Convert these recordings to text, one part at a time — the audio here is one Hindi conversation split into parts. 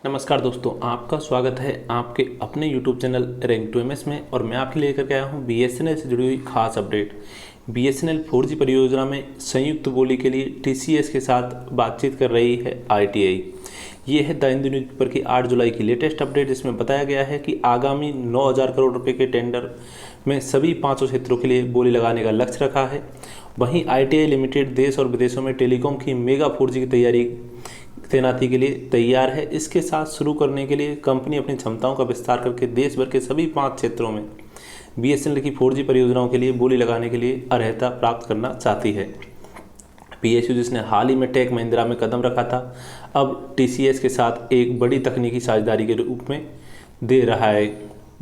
नमस्कार दोस्तों, आपका स्वागत है आपके अपने YouTube channel rank to MS में। और मैं आपके लिए लेकर के आया हूँ BSNL से जुड़ी हुई खास अपडेट। BSNL 4G परियोजना में संयुक्त बोली के लिए TCS के साथ बातचीत कर रही है ITI। ये है द हिंदू न्यूज़पेपर की 8 जुलाई की लेटेस्ट अपडेट, जिसमें बताया गया है कि आगामी 9,000 करोड़ रुपये के टेंडर में सभी 500 क्षेत्रों के लिए बोली लगाने का लक्ष्य रखा है। वहीं ITI लिमिटेड देश और विदेशों में टेलीकॉम की मेगा 4G की तैनाती के लिए तैयार है। इसके साथ शुरू करने के लिए कंपनी अपनी क्षमताओं का विस्तार करके देश भर के सभी 5 क्षेत्रों में BSNL की 4G परियोजनाओं के लिए बोली लगाने के लिए अर्हता प्राप्त करना चाहती है। PSU, जिसने हाल ही में टेक महिंद्रा में कदम रखा था, अब TCS के साथ एक बड़ी तकनीकी साझेदारी के रूप में दे रहा है।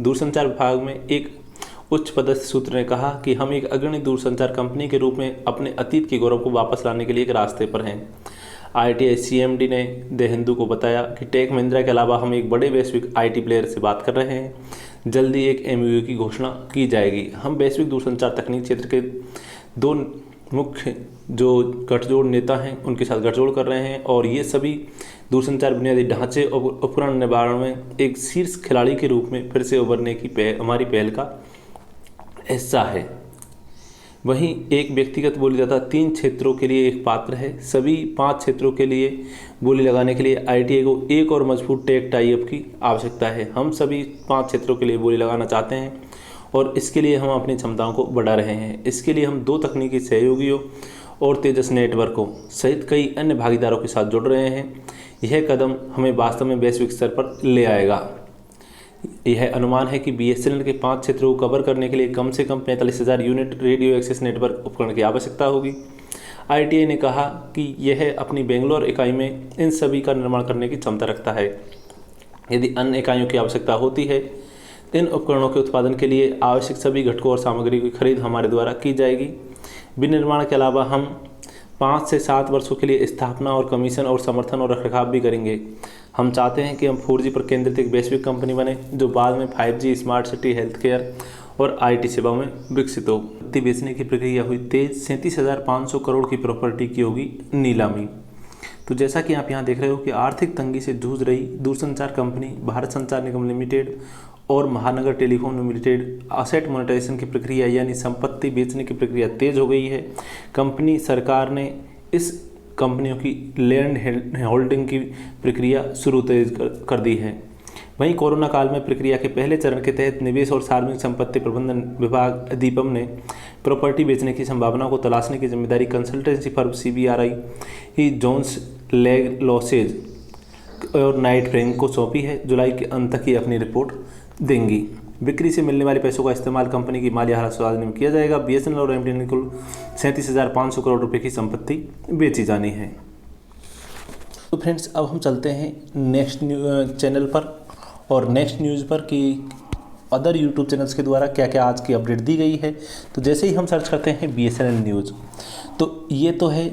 दूरसंचार विभाग में एक उच्च पदस्थ सूत्र ने कहा कि हम एक अग्रणी दूरसंचार कंपनी के रूप में अपने अतीत के गौरव को वापस लाने के लिए एक रास्ते पर हैं। ITI CMD ने द हिंदू को बताया कि टेक महिंद्रा के अलावा हम एक बड़े वैश्विक IT प्लेयर से बात कर रहे हैं। जल्दी एक MOU की घोषणा की जाएगी। हम वैश्विक दूरसंचार तकनीक क्षेत्र के 2 मुख्य जो गठजोड़ नेता हैं उनके साथ गठजोड़ कर रहे हैं, और ये सभी दूरसंचार बुनियादी ढांचे और उपकरण निर्माण में एक शीर्ष खिलाड़ी के रूप में फिर से उभरने की हमारी पहल का हिस्सा है। वहीं एक व्यक्तिगत बोलीदाता 3 क्षेत्रों के लिए एक पात्र है। सभी 5 क्षेत्रों के लिए बोली लगाने के लिए ITI को एक और मजबूत टेक टाई अप की आवश्यकता है। हम सभी 5 क्षेत्रों के लिए बोली लगाना चाहते हैं और इसके लिए हम अपनी क्षमताओं को बढ़ा रहे हैं। इसके लिए हम 2 तकनीकी सहयोगियों और तेजस नेटवर्कों सहित कई अन्य भागीदारों के साथ जुड़ रहे हैं। यह कदम हमें वास्तव में वैश्विक स्तर पर ले आएगा। यह अनुमान है कि BSNL के 5 क्षेत्रों को कवर करने के लिए कम से कम 45,000 यूनिट रेडियो एक्सेस नेटवर्क उपकरण की आवश्यकता होगी। ITI ने कहा कि यह अपनी बेंगलोर इकाई में इन सभी का निर्माण करने की क्षमता रखता है। यदि अन्य इकाइयों की आवश्यकता होती है, इन उपकरणों के उत्पादन के लिए आवश्यक सभी घटकों और सामग्री की खरीद हमारे द्वारा की जाएगी। विनिर्माण के अलावा हम 5 से 7 वर्षों के लिए स्थापना और कमीशन और समर्थन और रखरखाव भी करेंगे। हम चाहते हैं कि हम 4G पर केंद्रित एक वैश्विक कंपनी बने जो बाद में 5G, smart city, health care और IT सेवाओं में विकसित हो। संपत्ति बेचने की प्रक्रिया हुई तेज। 37,500 करोड़ की प्रॉपर्टी की होगी नीलामी। तो जैसा कि आप यहाँ देख रहे हो कि आर्थिक तंगी से जूझ रही दूरसंचार कंपनी भारत संचार निगम लिमिटेड और महानगर टेलीकॉम लिमिटेड असेट मोनेटाइजेशन की प्रक्रिया यानी संपत्ति बेचने की प्रक्रिया तेज हो गई है। कंपनी सरकार ने इस कंपनियों की लैंड होल्डिंग की प्रक्रिया शुरू तेज कर दी है। वहीं कोरोना काल में प्रक्रिया के पहले चरण के तहत निवेश और सार्वजनिक संपत्ति प्रबंधन विभाग दीपम ने प्रॉपर्टी बेचने की संभावना को तलाशने की जिम्मेदारी कंसल्टेंसी फर्म CBRI ही जोन्स लेग लॉसेज और नाइट फ्रैंक को सौंपी है। जुलाई के अंत तक ही अपनी रिपोर्ट देंगी। बिक्री से मिलने वाले पैसों का इस्तेमाल कंपनी की माली हालत सुधारने में किया जाएगा। BSNL और MTNL कुल 37,500 करोड़ रुपए की संपत्ति बेची जानी है। तो फ्रेंड्स, अब हम चलते हैं नेक्स्ट चैनल पर और नेक्स्ट न्यूज़ पर कि अदर YouTube चैनल्स के द्वारा क्या क्या आज की अपडेट दी गई है। तो जैसे ही हम सर्च करते हैं BSNL न्यूज़, तो ये तो है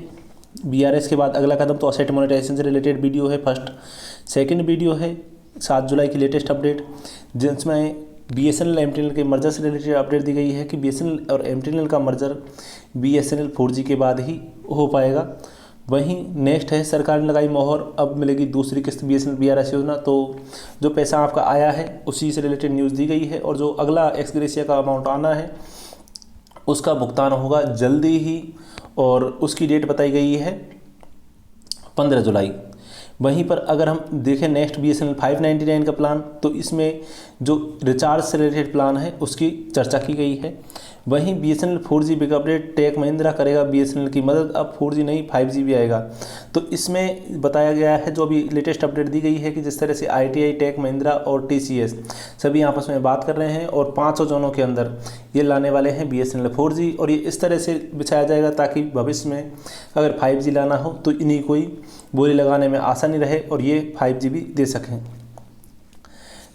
BRS के बाद अगला कदम तो असेट मोनेटाइजेशन से रिलेटेड वीडियो है। सेकंड वीडियो है 7 जुलाई की लेटेस्ट अपडेट, जिसमें BSNL MTNL के मर्जर से रिलेटेड अपडेट दी गई है कि BSNL और MTNL का मर्जर BSNL 4G के बाद ही हो पाएगा। वहीं नेक्स्ट है सरकार ने लगाई मोहर, अब मिलेगी दूसरी किस्त BSNL BRS योजना। तो जो पैसा आपका आया है उसी से रिलेटेड न्यूज़ दी गई है, और जो अगला एक्सग्रेशिया का अमाउंट आना है उसका भुगतान होगा जल्दी ही, और उसकी डेट बताई गई है 15 जुलाई। वहीं पर अगर हम देखें नेक्स्ट BSNL 599 का प्लान, तो इसमें जो रिचार्ज से रिलेटेड प्लान है उसकी चर्चा की गई है। वहीं BSNL 4G big update, tech Mahindra करेगा BSNL की मदद, अब 4G नहीं 5G भी आएगा। तो इसमें बताया गया है, जो अभी लेटेस्ट अपडेट दी गई है, कि जिस तरह से ITI, टेक महिंद्रा और TCS सभी आपस में बात कर रहे हैं और 500 जोनों के अंदर ये लाने वाले हैं BSNL 4G, और ये इस तरह से बिछाया जाएगा ताकि भविष्य में अगर 5G लाना हो तो इन्हीं कोई बोली लगाने में आसानी रहे और ये 5G भी दे सकें।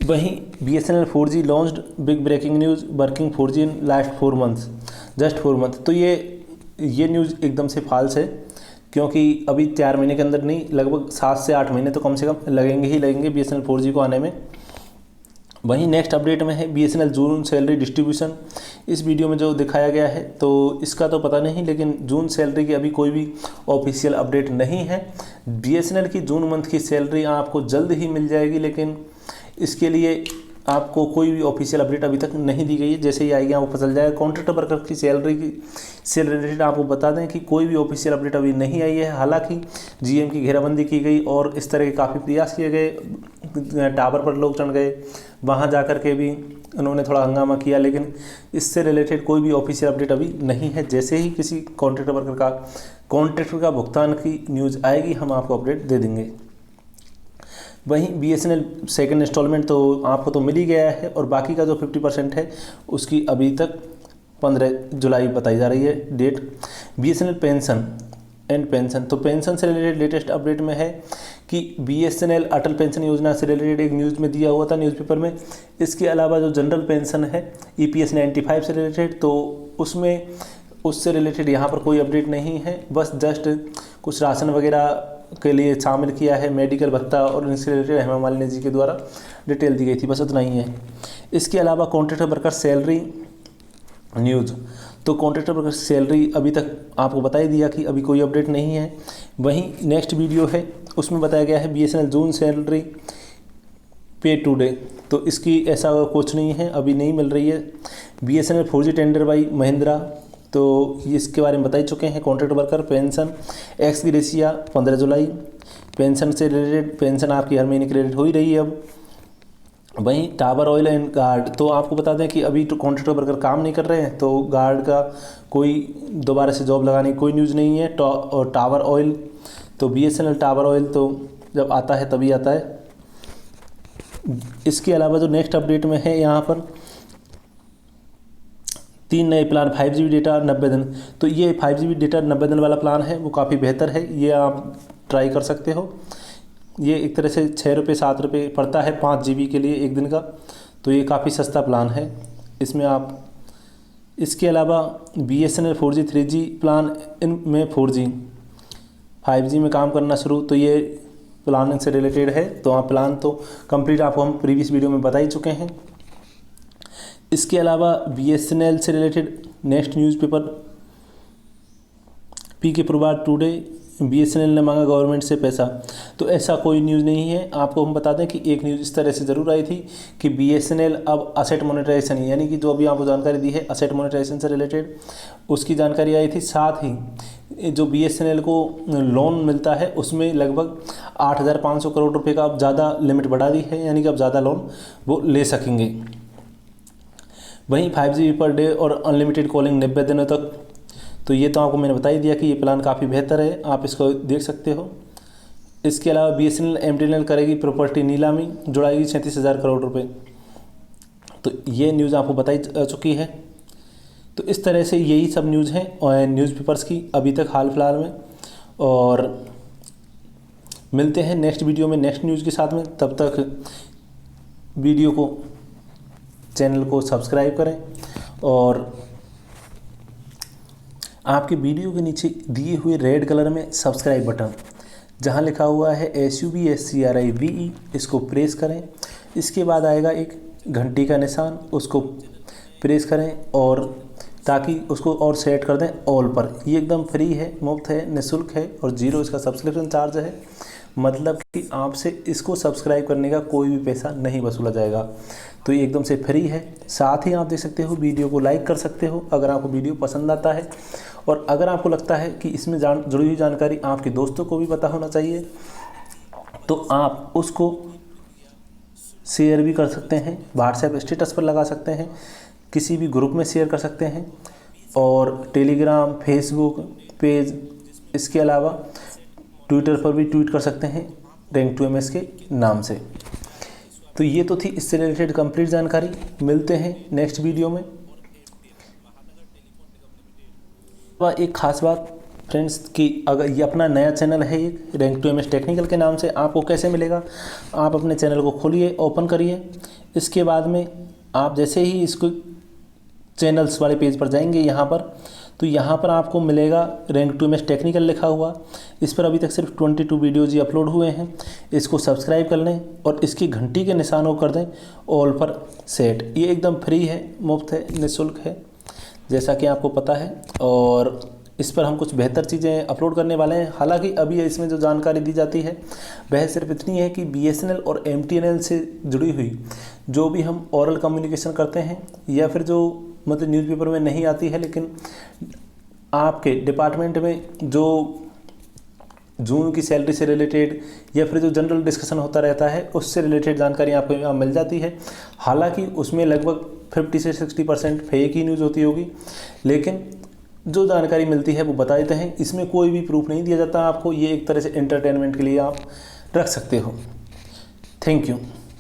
वहीं BSNL 4G launched, big breaking news, working 4G in last 4 months, just 4 month. तो ये न्यूज़ एकदम से फाल्स है, क्योंकि अभी 4 महीने के अंदर नहीं, लगभग 7 से 8 महीने तो कम से कम लगेंगे ही लगेंगे BSNL 4G को आने में। वहीं नेक्स्ट अपडेट में है BSNL जून सैलरी डिस्ट्रीब्यूशन। इस वीडियो में जो दिखाया गया है तो इसका तो पता नहीं, लेकिन जून सैलरी की अभी कोई भी ऑफिशियल अपडेट नहीं है। BSNL की जून मंथ की सैलरी आपको जल्द ही मिल जाएगी, लेकिन इसके लिए आपको कोई भी ऑफिशियल अपडेट अभी तक नहीं दी गई है। जैसे ही आएगी आपको पता चल जाएगा। कॉन्ट्रैक्ट वर्कर की सैलरी से रिलेटेड आपको बता दें कि कोई भी ऑफिशियल अपडेट अभी नहीं आई है। हालांकि GM की घेराबंदी की गई और इस तरह के काफ़ी प्रयास किए गए, टावर पर लोग चढ़ गए, वहां जाकर के भी उन्होंने थोड़ा हंगामा किया, लेकिन इससे रिलेटेड कोई भी ऑफिशियल अपडेट अभी नहीं है। जैसे ही किसी कॉन्ट्रैक्ट वर्कर का कॉन्ट्रैक्ट का भुगतान की न्यूज़ आएगी हम आपको अपडेट दे देंगे। वहीं BSNL सेकंड इंस्टॉलमेंट तो आपको तो मिल ही गया है, और बाकी का जो 50% है उसकी अभी तक 15 जुलाई बताई जा रही है date. BSNL pension and pension, तो पेंशन से रिलेटेड लेटेस्ट अपडेट में है कि BSNL अटल पेंशन योजना से रिलेटेड एक न्यूज़ में दिया हुआ था न्यूज़पेपर में। इसके अलावा जो जनरल पेंशन है EPS 95 से रिलेटेड, तो उससे रिलेटेड यहाँ पर कोई अपडेट नहीं है। बस जस्ट कुछ राशन वगैरह के लिए शामिल किया है, मेडिकल भत्ता और इनसे रिलेटेड हेमा मालिनी जी के द्वारा डिटेल दी गई थी, बस उतना ही है। इसके अलावा कॉन्ट्रैक्ट वर्कर सैलरी न्यूज़, तो कॉन्ट्रैक्ट वर्कर सैलरी अभी तक आपको बता ही दिया कि अभी कोई अपडेट नहीं है। वहीं नेक्स्ट वीडियो है उसमें बताया गया है BSNL जून सैलरी पे टुडे, तो इसकी ऐसा कुछ नहीं है, अभी नहीं मिल रही है। BSNL 4G tender by Mahindra, तो इसके बारे में बता ही चुके हैं। Contract worker pension x gratia 15 जुलाई, पेंशन से रिलेटेड पेंशन आपकी हर महीने क्रेडिट हो ही रही है अब। वहीं टावर ऑयल एंड गार्ड, तो आपको बता दें कि अभी तो कॉन्ट्रैक्ट वर्कर काम नहीं कर रहे हैं, तो गार्ड का कोई दोबारा से जॉब लगाने की कोई न्यूज़ नहीं है। और टावर ऑयल, तो BSNL टावर ऑयल तो जब आता है तभी आता है। इसके अलावा जो नेक्स्ट अपडेट में है यहाँ पर 3 नए प्लान 5GB डेटा 90 दिन, तो ये 5GB डेटा 90 दिन वाला प्लान है वो काफ़ी बेहतर है, ये आप ट्राई कर सकते हो। ये एक तरह से 6 रुपये 7 रुपये पड़ता है 5GB के लिए एक दिन का, तो ये काफ़ी सस्ता प्लान है इसमें आप। इसके अलावा BSNL 4G 3G प्लान इनमें 4G 5G में काम करना शुरू, तो ये प्लान से रिलेटेड है। तो आप प्लान तो कंप्लीट आपको हम प्रीवियस वीडियो में बता ही चुके हैं। इसके अलावा BSNL से रिलेटेड नेक्स्ट न्यूज़पेपर PK प्रभार टुडे, BSNL ने मांगा गवर्नमेंट से पैसा, तो ऐसा कोई न्यूज़ नहीं है। आपको हम बता दें कि एक न्यूज़ इस तरह से ज़रूर आई थी कि BSNL अब असेट मोनेटाइजेशन, यानी कि जो अभी आपको जानकारी दी है असेट मोनेटाइजेशन से रिलेटेड, उसकी जानकारी आई थी। साथ ही जो BSNL को लोन मिलता है उसमें लगभग 8,500 करोड़ रुपये का अब ज़्यादा लिमिट बढ़ा दी है, यानी कि अब ज़्यादा लोन वो ले सकेंगे। वहीं 5GB पर डे और अनलिमिटेड कॉलिंग 90 दिनों तक, तो ये तो आपको मैंने बता ही दिया कि ये प्लान काफ़ी बेहतर है, आप इसको देख सकते हो। इसके अलावा BSNL MTNL करेगी प्रॉपर्टी नीलामी, जुड़ाएगी 37,000 करोड़ रुपए, तो ये न्यूज़ आपको बताई चुकी है। तो इस तरह से यही सब न्यूज़ हैं और न्यूज़पेपर्स की अभी तक हाल फिलहाल में, और मिलते हैं नेक्स्ट वीडियो में नेक्स्ट न्यूज़ के साथ में। तब तक वीडियो को चैनल को सब्सक्राइब करें, और आपके वीडियो के नीचे दिए हुए रेड कलर में सब्सक्राइब बटन जहां लिखा हुआ है SUBSCRIVE, इसको प्रेस करें। इसके बाद आएगा एक घंटी का निशान, उसको प्रेस करें और ताकि उसको और सेट कर दें ऑल पर। ये एकदम फ्री है, मुफ्त है, निःशुल्क है और 0 इसका सब्सक्रिप्शन चार्ज है, मतलब कि आपसे इसको सब्सक्राइब करने का कोई भी पैसा नहीं वसूला जाएगा, तो ये एकदम से फ्री है। साथ ही आप देख सकते हो वीडियो को लाइक कर सकते हो अगर आपको वीडियो पसंद आता है, और अगर आपको लगता है कि इसमें जुड़ी हुई जानकारी आपके दोस्तों को भी पता होना चाहिए तो आप उसको शेयर भी कर सकते हैं, व्हाट्सएप स्टेटस पर लगा सकते हैं, किसी भी ग्रुप में शेयर कर सकते हैं, और टेलीग्राम, फेसबुक पेज, इसके अलावा ट्विटर पर भी ट्वीट कर सकते हैं Rank2MS के नाम से। तो ये तो थी इससे रिलेटेड कंप्लीट जानकारी। मिलते हैं नेक्स्ट वीडियो में। एक खास बात फ्रेंड्स कि अगर ये अपना नया चैनल है एक Rank2MS टेक्निकल के नाम से, आपको कैसे मिलेगा? आप अपने चैनल को खोलिए, ओपन करिए, इसके बाद में आप जैसे ही इसको चैनल्स वाले पेज पर जाएंगे यहाँ पर, तो यहाँ पर आपको मिलेगा रैंक 2MS टेक्निकल लिखा हुआ। इस पर अभी तक सिर्फ 22 वीडियोज़ ही अपलोड हुए हैं। इसको सब्सक्राइब कर लें और इसकी घंटी के निशान को कर दें ऑल पर सेट। ये एकदम फ्री है, मुफ्त है, निःशुल्क है, जैसा कि आपको पता है। और इस पर हम कुछ बेहतर चीज़ें अपलोड करने वाले हैं। हालांकि अभी इसमें जो जानकारी दी जाती है वह सिर्फ इतनी है कि BSNL और MTNL से जुड़ी हुई जो भी हम ओरल कम्युनिकेशन करते हैं या फिर जो मतलब न्यूज़पेपर में नहीं आती है, लेकिन आपके डिपार्टमेंट में जो जून की सैलरी से रिलेटेड या फिर जो जनरल डिस्कशन होता रहता है उससे रिलेटेड जानकारी आपको यहाँ मिल जाती है। हालांकि उसमें लगभग 50 से 60% फेक ही न्यूज़ होती होगी, लेकिन जो जानकारी मिलती है वो बता देते हैं। इसमें कोई भी प्रूफ नहीं दिया जाता आपको। ये एक तरह से एंटरटेनमेंट के लिए आप रख सकते हो। Thank you.